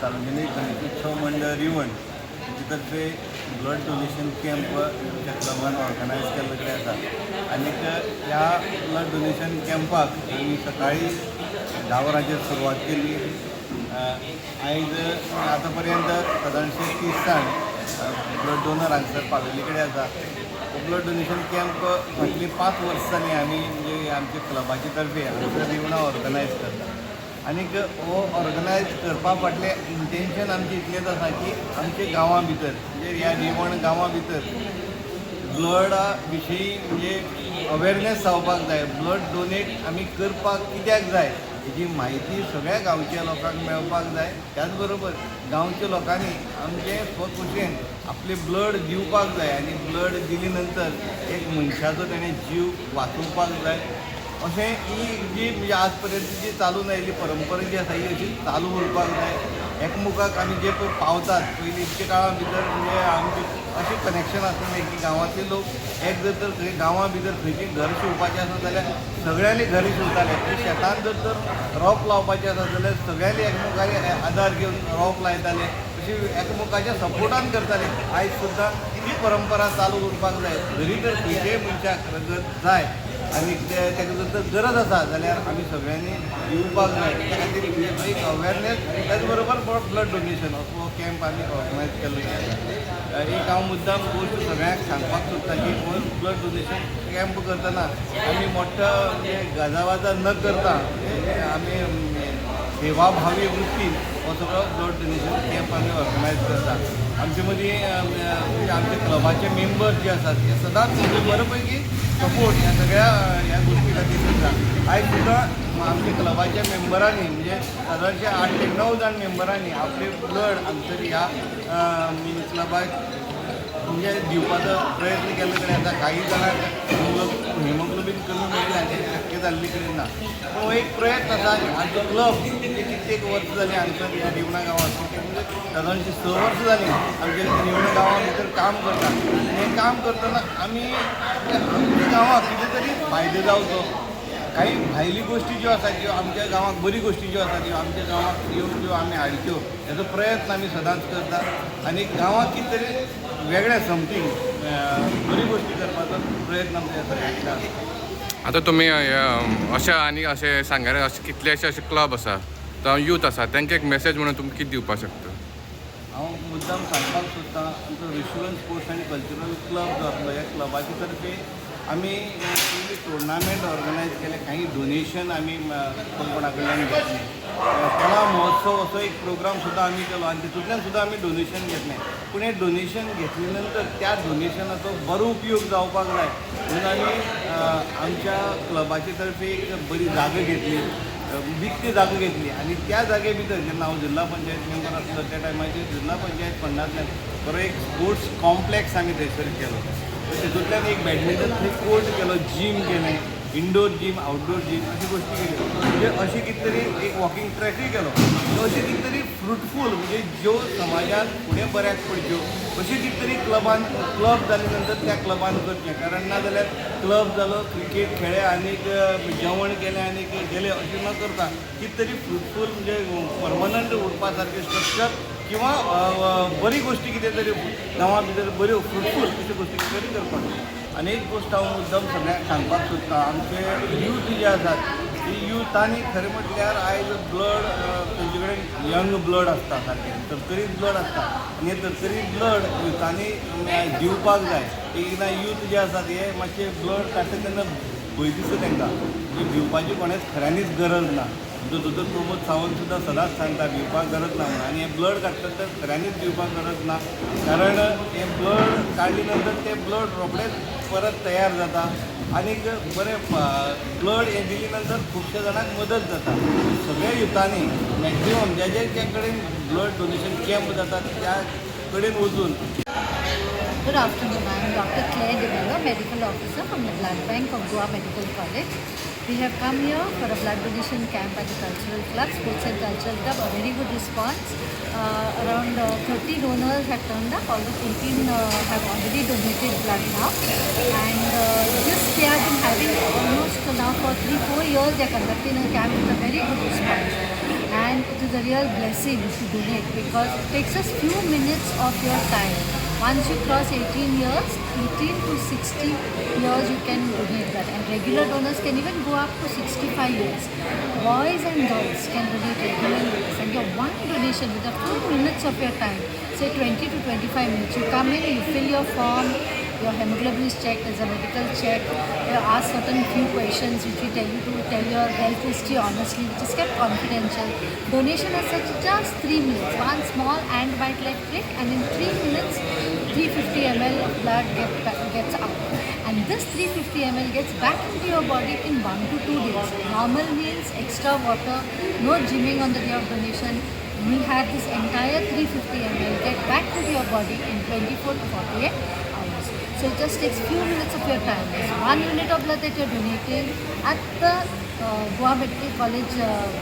सार्वजनिक गणेशोत्सव मंडळ रिवण तर्फे ब्लड डोनेशन कॅम्प त्या क्लबान ऑर्गनायज केल्लो कडेन आसा आनी ह्या ब्लड डोनेशन कॅम्पाक आमी सकाळी 10 वरांचेर सुरवात केली. आयज आतां पर्यंत सादारणशे 30 जाण ब्लड डोनर हांगसर पाविल्ले कडेन आसा. ब्लड डोनेशन कॅम्प फाटलीं 5 वर्सां जालीं आमी म्हणजे आमच्या क्लबाचे तर्फे हांगसर रिवणा ऑर्गनायज करता. आनीक हो ऑर्गनायज करपा फाटलें इंटेंशन आमचें इतलेंच आसा की आमच्या गांवां भितर म्हणजे ह्या रिवण गांवां भितर ब्लडा विशीं म्हणजे अवेरनेस जावपाक जाय. ब्लड डोनेट आमी करपाक कित्याक जाय हेची म्हायती सगळ्या गांवच्या लोकांक मेळपाक जाय. त्याच बरोबर गांवच्या लोकांनी आमचे स्वखुशेन आपले ब्लड दिवपाक जाय आनी ब्लड दिले नंतर एक मनशाचो तेणें जीव वाचोवपाक जाय. अशें ही जी म्हणजे आज पर्यंत जी चालून आयिल्ली परंपरा जी आसा ही अशी चालू उरपाक जाय. एकमुखाक आमी जे पळय पावतात पयलींच्या काळा भितर म्हणजे आमचे अशें कनेक्शन आसलें की गांवांतले लोक एक जर तर खंय गांवां भितर खंयचें घर शिवपाचें आसा जाल्यार सगळ्यांनी घर शिवताले. शेतान जर रोंप लावपाचें आसा जाल्यार सगळ्यांनी एकमुखाचे आदार घेवन रोंप लायताले. अशी एकमुखाच्या सपोर्टान करताले. आयज सुद्दां ती परंपरा चालू उरपाक जाय. जरी तर खंयचेय मनशाक प्रगत जाय आनी ताका जर तर गरज आसा जाल्यार आमी सगळ्यांनी दिवपाक जाय. त्या खातीर एक अवेरनेस त्याच बरोबर ब्लड डोनेशन असो कॅम्प आमी ऑर्गनायज केल्लो. एक हांव मुद्दाम गोश्ट सगळ्यांक सांगपाक सोदता की ब्लड डोनेशन कॅम्प करतना आमी मोठ्ठा म्हणजे गाजावाजा न करता आमी सेवाभावी वृत्तीन हो सगळो ब्लड डोनेशन कॅम्प आमी ऑर्गनायज करता. आमचे मदीं म्हणजे आमचे क्लबाचे मेंबर्स जे आसात ते सदांच म्हणजे बरे पैकी सपोर्ट ह्या सगळ्या ह्या गोष्टी खातीर करता. आयज सुद्दां आमच्या क्लबाच्या मेंबरांनी म्हणजे सादारणशे 8 ते 9 जाण मेंबरांनी आपले ब्लड हांगसर ह्या क्लबाक म्हणजे दिवपाचो प्रयत्न केल्लो कडेन आसा. काही जाणांक हिमोग्लोबीन कमी मेळ्ळें आनी शक्य जाल्ले कडेन ना. पूण हो एक प्रयत्न आसा. आमचो क्लब म्हणजे कित्येक वर्सां जालीं हांगसर ह्या रिवणा गांवांत म्हणजे सादारणशी 6 वर्सां जालीं आमच्या रिवणा गांवां भितर काम करता. आनी हें काम करतना आमी आमच्या गांवांक कितें तरी फायदो जावचो. काही भायली गोष्टी ज्यो आसात ज्यो आमच्या गांवांक बरी गोष्टी ज्यो आसात त्यो आमच्या गांवांक येवन ज्यो आमी हाडच्यो हेजो प्रयत्न आमी सदांच करता. आनी गांवांक कितें तरी वेगळ्या समतीन बरी गोष्टी करपाचो प्रयत्न आमच्या केला. आतां तुमी अशें आनी अशें सांग्यार अशे कितलेशे अशे क्लब आसा जावं यूथ आसा तांकां एक मेसेज म्हणून तुमी कितें दिवपाक शकता? हांव मुद्दाम सांगपाक सोदतां आमचो रिशुअल स्पोर्ट्स आनी कल्चरल क्लब जो आसलो ह्या क्लबाचे तर्फे आमी टुर्नामेंट ऑर्गनायज केले. काही डोनेशन आमी कोणा कडल्यान घेतलें. कला महोत्सव असो एक प्रोग्राम सुद्दां आमी केलो आनी तितूंतल्यान सुद्दां आमी डोनेशन घेतलें. पूण हें डोनेशन घेतले नंतर त्या डोनेशनाचो बरो उपयोग जावपाक जाय म्हणून आमी आमच्या क्लबाचे तर्फे एक बरी जागा घेतली. विकती जागा घेतली आनी त्या जागे भितर जेन्ना हांव जिल्ला पंचायत मेंबर आसलो त्या टायमाचेर जिल्ला पंचायत फंडांतल्यान बरो एक स्पोर्ट्स कॉम्प्लेक्स आमी थंयसर केलो. तितूंतल्यान एक बॅडमिंटन थंय कोर्ट केलो, जीम केलें, इंडोर जीम, आउटडोर जीम अशी गोष्टी केल्यो. म्हणजे अशी कितें तरी एक वॉकिंग ट्रॅकूय केलो. अशी कितें तरी फ्रुटफूल म्हणजे ज्यो समाजात फुडें बऱ्याक पडच्यो अशी कितें तरी क्लब जाले नंतर त्या क्लबान करचें. कारण ना जाल्यार क्लब जालो, क्रिकेट खेळ्ळे आनीक जेवण केलें आनीक गेले अशें न करता कितें तरी फ्रुटफूल म्हणजे परमनंट उरपा सारकें स्ट्रक्चर किंवा बरी गोष्टी कितें तरी गांवां भितर बऱ्यो फ्रुटफूल अश्यो गोष्टी कितें तरी करपाक. आनी एक गोश्ट हांव मुद्दम सगळ्यांक सांगपाक सोदतां आमचे यूथ जे आसात ती यूथांनी खरें म्हटल्यार आयज ब्लड तेंचे कडेन यंग ब्लड आसता सारकें तरतरीत ब्लड आसता आनी हे तरतरीत ब्लड युथांनी दिवपाक जाय. एकदां यूथ जे आसात हे मातशे ब्लड काडटा तेन्ना भंय दिसता तांकां की दिवपाची कोणेच खऱ्यांनीच गरज ना. दोतोर प्रमोद सावंत सुद्दां सदांच सांगता दिवपाक गरज ना म्हणून. आनी हे ब्लड काडटा तर खऱ्यांनीच दिवपाक गरज ना. कारण हे ब्लड काडले नंतर ते ब्लड रोखडेंच परत तयार जाता आनीक बरें ब्लड हे दिले नंतर खुबश्या जाणांक मदत जाता. सगळ्या युथांनी मॅक्झिमम ज्या कडेन ब्लड डोनेशन कॅम्प जातात त्या कडेन वचून. Good afternoon. I am Dr. Claire Devella, Medical Officer from the Blood Bank of Goa Medical College. We have come here for a blood donation camp at the Cultural Club, Sports and Cultural Club. A very good response. Around 30 donors have turned up. Almost 18 have already donated blood now. And this they have been having almost now for 3-4 years. They are conducting a camp with a very good response. And it is a real blessing to donate because it takes us few minutes of your time. Once you cross 18 years, 18 to 60 years you can donate that, and regular donors can even go up to 65 years. Boys and girls can donate regularly, and your one donation with a few minutes of your time, say 20 to 25 minutes, you come in, you fill your form, your hemoglobin is checked, there's a medical check, you ask certain few questions which we tell you to tell your health history honestly, which is kept confidential. Donation as such just 3 minutes, one small ant bite like trick, and in 3 minutes 350 ml of blood gets up. And this 350 ml gets back into your body in 1 to 2 days. Normal meals, extra water, no gymming on the day of donation. We have this entire 350 ml get back to your body in 24 to 48 hours. So it just takes few minutes of your time. It's 1 unit of blood that you're donating. At the Goa Medical College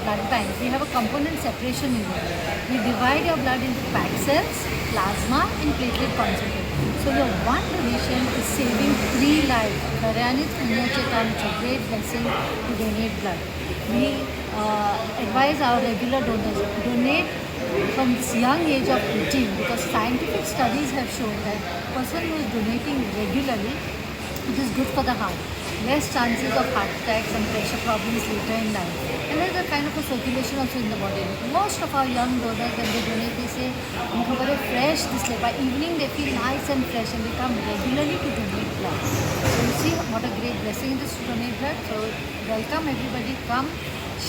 blood bank, we have a component separation unit. We divide your blood into packed cells, plasma and platelet concentrate. So your one donation is saving 3 lives. Karyani's Punyachekam, it's a great blessing to donate blood. We advise our regular donors to donate from this young age of 18 because scientific studies have shown that person who is donating regularly, it is good for the heart. Less chances of heart attacks and pressure problems later in life. And there's a kind of a circulation also in the body. Most of our young donors, when they donate, they say, "I'm very fresh this day." By evening, they feel nice and fresh and they come regularly to donate blood. So you see what a great blessing it is to donate blood. So welcome everybody, come.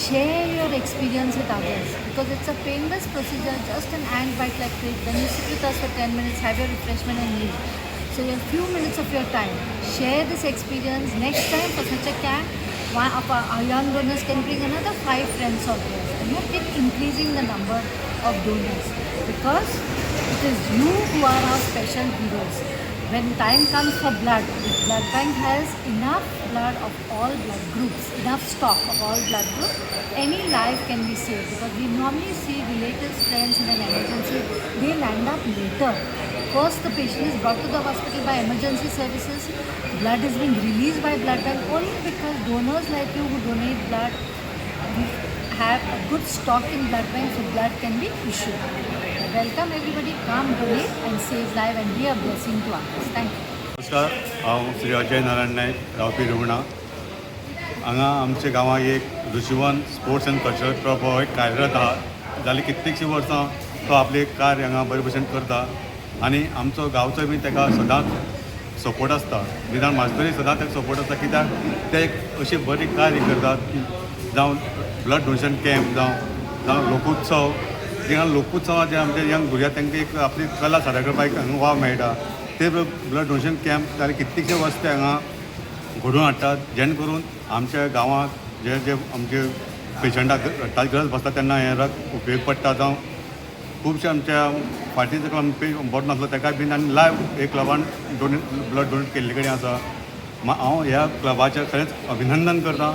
Share your experience with others because it's a painless procedure, just an ant bite like trick. Then you sit with us for 10 minutes, have your refreshment and leave. So you have few minutes of your time. Share this experience. Next time for such a camp, one of our young donors can bring another 5 friends of theirs. And you keep increasing the number of donors because it is you who are our special heroes. When time comes for blood, the blood bank has enough blood of all blood groups, enough stock of all blood groups, any life can be saved because we normally see relatives, friends in an emergency, they land up later. First, the patient is brought to the hospital by emergency services, blood is being released by blood bank only because donors like you who donate blood, we have a good stock in blood bank so blood can be issued. Welcome everybody, come donate and save life and be a blessing to others. Thank you. नमस्कार, हांव श्री अजय नारायण नायक रावपी रुग्णा. हांगा आमच्या गांवांत एक Rishivan sports end cultural club हो एक कार्यरत आहा. जाली कित्येकशीं वर्सां तो आपले कार्य हांगा बरे भशेन करता आनी आमचो गांवचो बी ताका सदांच सपोर्ट आसता. निदान म्हाजो तरी सदांच ताका सपोर्ट आसता कित्याक ते एक अशी बरी कार्य करतात की जावं ब्लड डोनेशन कॅम्प जावं लोकोत्सव. जेन्ना लोकोत्सवात जे आमचे यंग भुरग्यांक तांकां एक आपली कला सादर करपाक एक हांगा वाव मेळटा ते ब्लड डोनेशन कॅम्प जाले कित्येकशे वर्स ते हांगा घडोवन हाडटात जेणे करून आमच्या गांवांत जे आमचे पेशंटाक रक्ताची गरज भासता तेन्ना हें रक्त उपयोग पडटा. जावं खुबशे आमच्या फाटीं जो बरो नासलो ताकाय बीन आनी लायव्ह एक क्लबान ब्लड डोनेट केल्ले कडेन आसा. हांव ह्या क्लबाचें खरेंच अभिनंदन करतां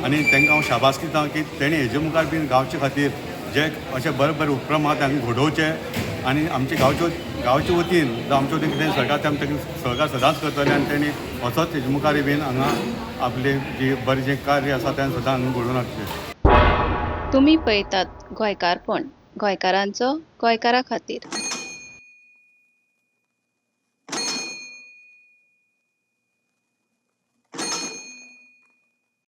आनी तांकां हांव शाबासकी दितां की तेणी हेजे मुखार बीन गांवचे खातीर जे अशे बरे बरे उपक्रम आहा ते घडोवचे आनी आमचे गांवचे वतीन जावं आमचे वतीन कितें सरकार ते आमचे सहकार सदांच करतले आनी तेणी असोच हेजे मुखार बीन हांगा आपले जे बरें जें कार्य आसा तें सदां घडोवन हाडचें. तुम्ही पळयतात गोंयकारपण, गोंयकारांचो गोंयकारा खातीर.